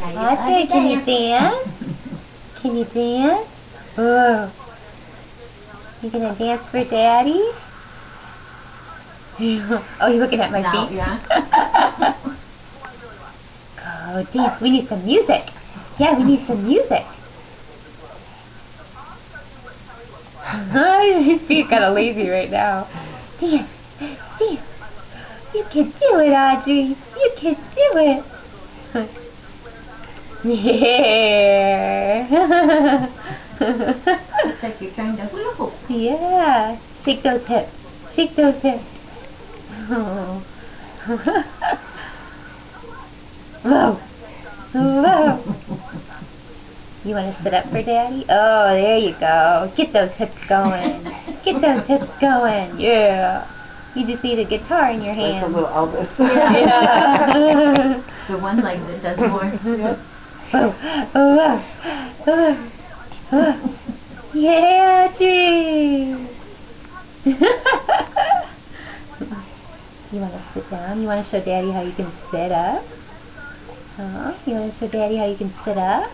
Audrey, can you dance? Can you dance? Whoa. You gonna dance for Daddy? Oh, you're looking at my No, feet? yeah. Go dance. We need some music. Yeah, we need some music. Your feet kind of lazy right now. Dance. Dance. You can do it, Audrey. You can do it. Yeah. Looks like you're trying to hula hoop. Yeah. Shake those hips. Shake those hips. Whoa. Whoa. You want to sit up for Daddy? Oh, there you go. Get those hips going. Get those hips going. Yeah. You just need a guitar in your hand. Like a little Elvis. Yeah. The one leg that does more. Yep. Oh, oh, oh, oh. Yeah, Audrey. You want to sit down? You want to show Daddy how you can sit up? Huh? You want to show Daddy how you can sit up?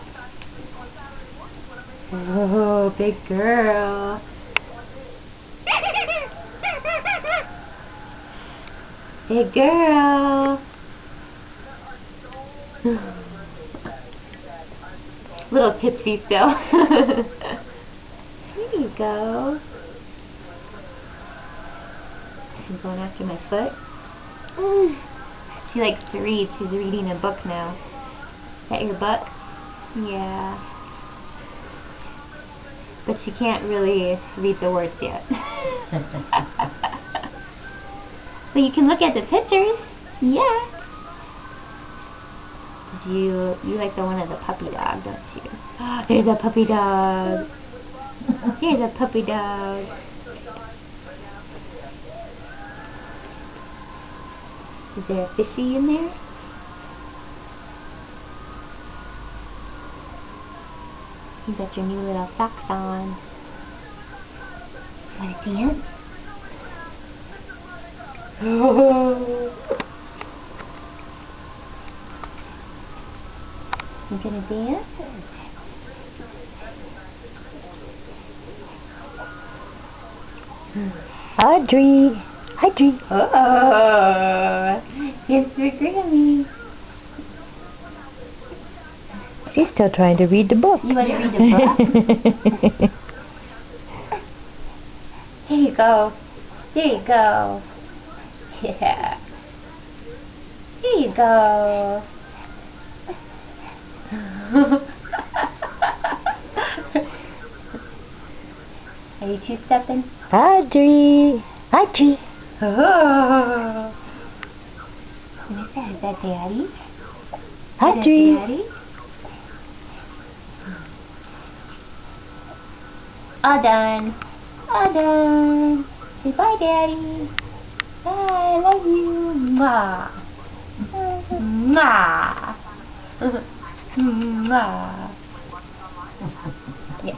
Oh, big girl. Big girl. Little tipsy still. There you go. I'm going after my foot. She likes to read. She's reading a book now. Is that your book? Yeah. But she can't really read the words yet. But you can look at the pictures. Yeah. You like the one of the puppy dog, don't you? There's a puppy dog. There's a puppy dog. Is there a fishy in there? You got your new little socks on. You wanna dance? Oh. You gonna dance? Audrey. Audrey. Oh, dance for Grammy. She's still trying to read the book. You wanna read the book? Here you go. There you go. Yeah. Here you go. Are you two-stepping? Audrey. Audrey. Oh. What is that? Is that Daddy? Audrey. Is that Daddy? All done. All done. Say bye, Daddy. Bye. I love you. Mwah. Mwah. Mwah. Yeah.